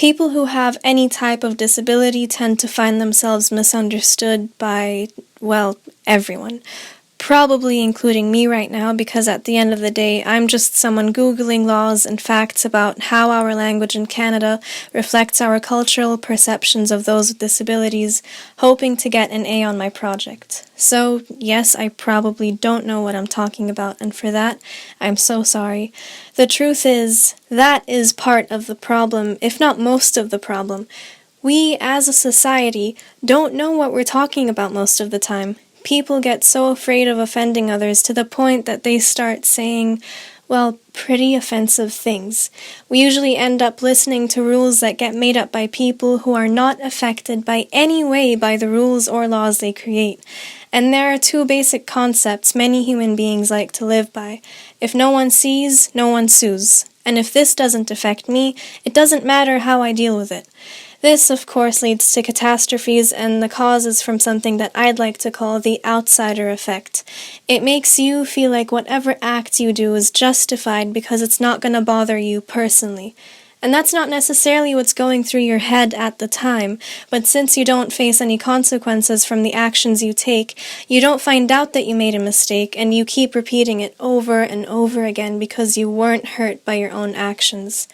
People who have any type of disability tend to find themselves misunderstood by, well, everyone. Probably including me right now, because at the end of the day, I'm just someone Googling laws and facts about how our language in Canada reflects our cultural perceptions of those with disabilities, hoping to get an A on my project. So, yes, I probably don't know what I'm talking about, and for that, I'm so sorry. The truth is, that is part of the problem, if not most of the problem. We, as a society, don't know what we're talking about most of the time. People get so afraid of offending others to the point that they start saying, well, pretty offensive things. We usually end up listening to rules that get made up by people who are not affected by any way by the rules or laws they create. And there are two basic concepts many human beings like to live by. If no one sees, no one sues. And if this doesn't affect me, it doesn't matter how I deal with it. This, of course, leads to catastrophes, and the cause is from something that I'd like to call the outsider effect. It makes you feel like whatever act you do is justified because it's not going to bother you personally. And that's not necessarily what's going through your head at the time, but since you don't face any consequences from the actions you take, you don't find out that you made a mistake, and you keep repeating it over and over again because you weren't hurt by your own actions.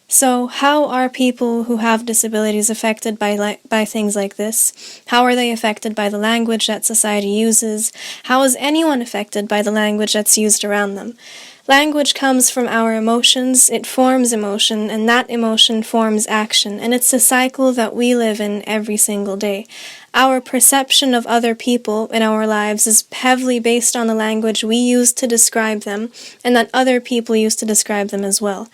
So, how are people who have disabilities affected by things like this? How are they affected by the language that society uses? How is anyone affected by the language that's used around them? Language comes from our emotions, it forms emotion, and that emotion forms action, and it's a cycle that we live in every single day. Our perception of other people in our lives is heavily based on the language we use to describe them, and that other people use to describe them as well.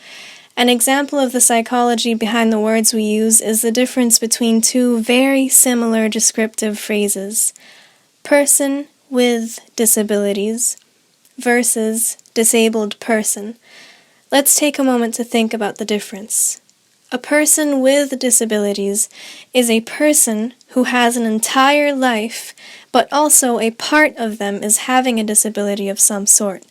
An example of the psychology behind the words we use is the difference between two very similar descriptive phrases. Person with disabilities versus disabled person. Let's take a moment to think about the difference. A person with disabilities is a person who has an entire life, but also a part of them is having a disability of some sort.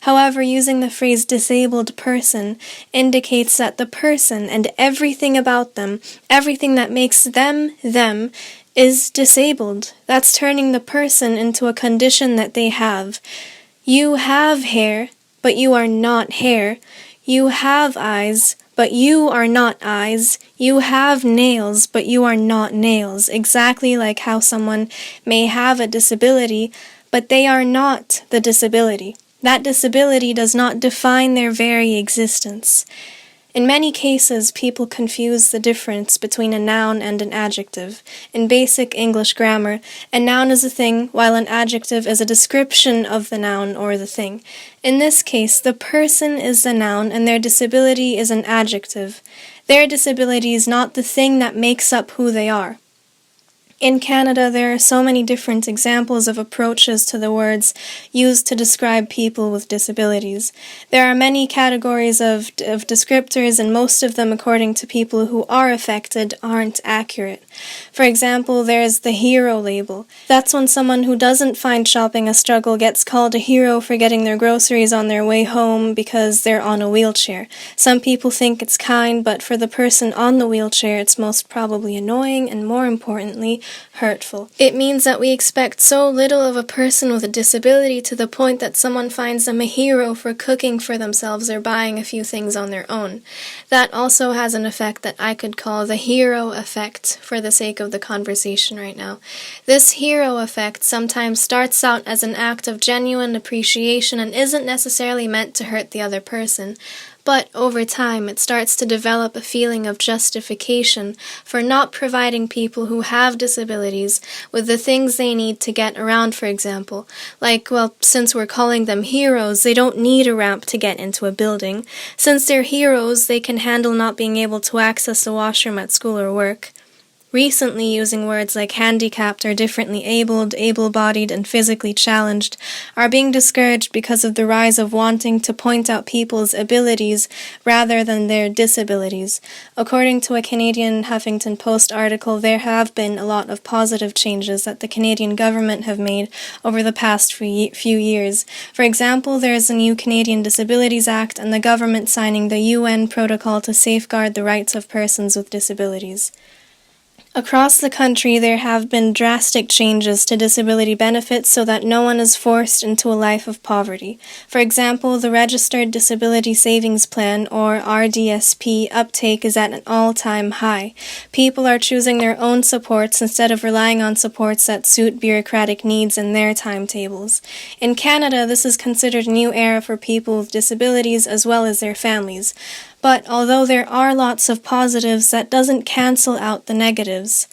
However, using the phrase disabled person indicates that the person and everything about them, everything that makes them, is disabled. That's turning the person into a condition that they have. You have hair, but you are not hair. You have eyes, but you are not eyes. You have nails, but you are not nails. Exactly like how someone may have a disability, but they are not the disability. That disability does not define their very existence. In many cases, people confuse the difference between a noun and an adjective. In basic English grammar, a noun is a thing, while an adjective is a description of the noun or the thing. In this case, the person is the noun and their disability is an adjective. Their disability is not the thing that makes up who they are. In Canada, there are so many different examples of approaches to the words used to describe people with disabilities. There are many categories of descriptors, and most of them, according to people who are affected, aren't accurate. For example, there's the hero label. That's when someone who doesn't find shopping a struggle gets called a hero for getting their groceries on their way home because they're on a wheelchair. Some people think it's kind, but for the person on the wheelchair, it's most probably annoying and, more importantly, hurtful. It means that we expect so little of a person with a disability to the point that someone finds them a hero for cooking for themselves or buying a few things on their own. That also has an effect that I could call the hero effect for the sake of the conversation right now. This hero effect sometimes starts out as an act of genuine appreciation and isn't necessarily meant to hurt the other person. But over time, it starts to develop a feeling of justification for not providing people who have disabilities with the things they need to get around, for example. Like, well, since we're calling them heroes, they don't need a ramp to get into a building. Since they're heroes, they can handle not being able to access the washroom at school or work. Recently, using words like handicapped or differently abled, able-bodied, and physically challenged are being discouraged because of the rise of wanting to point out people's abilities rather than their disabilities. According to a Canadian Huffington Post article, there have been a lot of positive changes that the Canadian government have made over the past few years. For example, there is a new Canadian Disabilities Act and the government signing the UN Protocol to safeguard the rights of persons with disabilities. Across the country, there have been drastic changes to disability benefits so that no one is forced into a life of poverty. For example, the Registered Disability Savings Plan, or RDSP, uptake is at an all-time high. People are choosing their own supports instead of relying on supports that suit bureaucratic needs and their timetables. In Canada, this is considered a new era for people with disabilities as well as their families. But although there are lots of positives, that doesn't cancel out the negatives.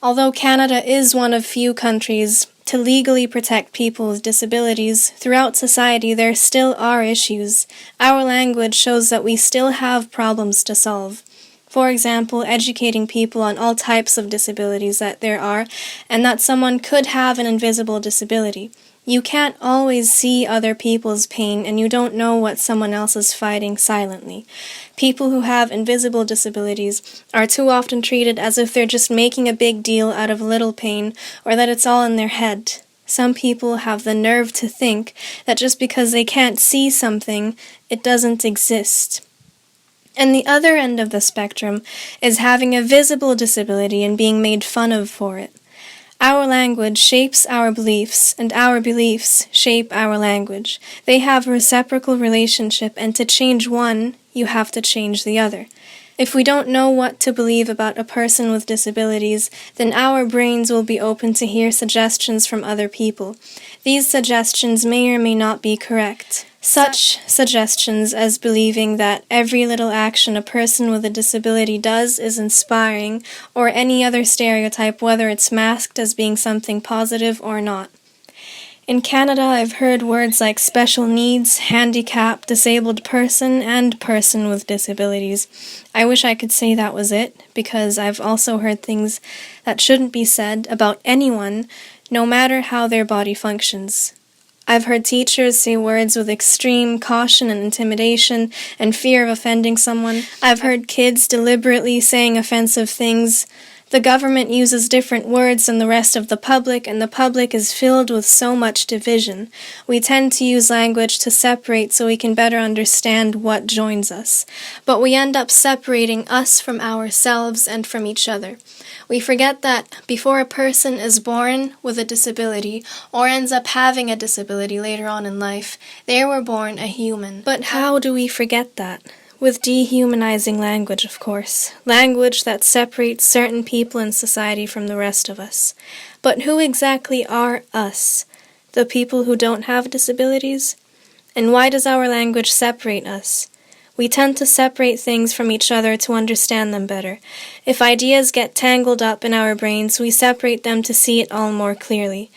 Although Canada is one of few countries to legally protect people with disabilities, throughout society there still are issues. Our language shows that we still have problems to solve. For example, educating people on all types of disabilities that there are, and that someone could have an invisible disability. You can't always see other people's pain, and you don't know what someone else is fighting silently. People who have invisible disabilities are too often treated as if they're just making a big deal out of little pain, or that it's all in their head. Some people have the nerve to think that just because they can't see something, it doesn't exist. And the other end of the spectrum is having a visible disability and being made fun of for it. Our language shapes our beliefs, and our beliefs shape our language. They have a reciprocal relationship, and to change one, you have to change the other. If we don't know what to believe about a person with disabilities, then our brains will be open to hear suggestions from other people. These suggestions may or may not be correct. Such suggestions as believing that every little action a person with a disability does is inspiring, or any other stereotype, whether it's masked as being something positive or not. In Canada, I've heard words like special needs, handicapped, disabled person, and person with disabilities. I wish I could say that was it, because I've also heard things that shouldn't be said about anyone, no matter how their body functions. I've heard teachers say words with extreme caution and intimidation and fear of offending someone. I've heard kids deliberately saying offensive things. The government uses different words than the rest of the public, and the public is filled with so much division. We tend to use language to separate so we can better understand what joins us. But we end up separating us from ourselves and from each other. We forget that before a person is born with a disability or ends up having a disability later on in life, they were born a human. But how do we forget that? With dehumanizing language, of course. Language that separates certain people in society from the rest of us. But who exactly are us? The people who don't have disabilities? And why does our language separate us? We tend to separate things from each other to understand them better. If ideas get tangled up in our brains, we separate them to see it all more clearly.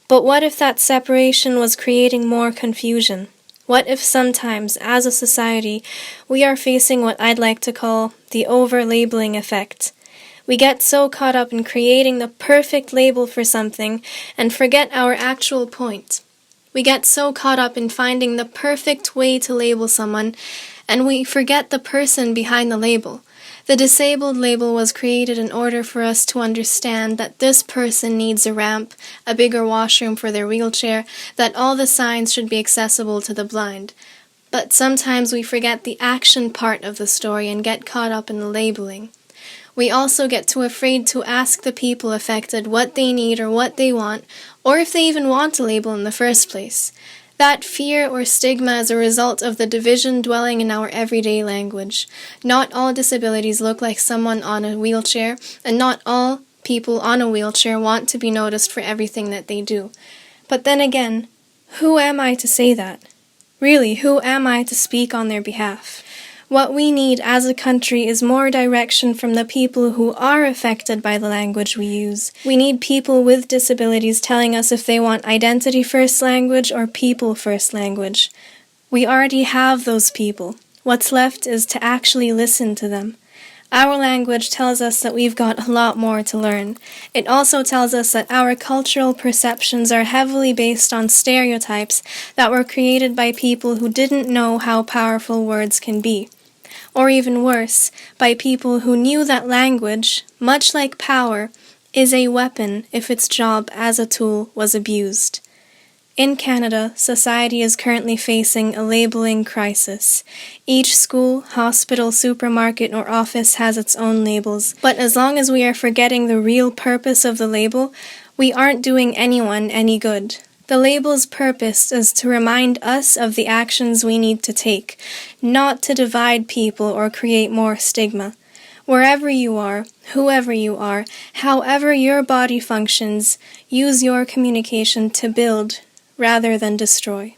But what if that separation was creating more confusion? What if sometimes, as a society, we are facing what I'd like to call the over-labeling effect? We get so caught up in creating the perfect label for something and forget our actual point. We get so caught up in finding the perfect way to label someone, and we forget the person behind the label. The disabled label was created in order for us to understand that this person needs a ramp, a bigger washroom for their wheelchair, that all the signs should be accessible to the blind. But sometimes we forget the action part of the story and get caught up in the labeling. We also get too afraid to ask the people affected what they need or what they want, or if they even want a label in the first place. That fear or stigma is a result of the division dwelling in our everyday language. Not all disabilities look like someone on a wheelchair, and not all people on a wheelchair want to be noticed for everything that they do. But then again, who am I to say that? Really, who am I to speak on their behalf? What we need as a country is more direction from the people who are affected by the language we use. We need people with disabilities telling us if they want identity-first language or people-first language. We already have those people. What's left is to actually listen to them. Our language tells us that we've got a lot more to learn. It also tells us that our cultural perceptions are heavily based on stereotypes that were created by people who didn't know how powerful words can be. Or even worse, by people who knew that language, much like power, is a weapon if its job as a tool was abused. In Canada, society is currently facing a labeling crisis. Each school, hospital, supermarket, or office has its own labels, but as long as we are forgetting the real purpose of the label, we aren't doing anyone any good. The label's purpose is to remind us of the actions we need to take, not to divide people or create more stigma. Wherever you are, whoever you are, however your body functions, use your communication to build rather than destroy.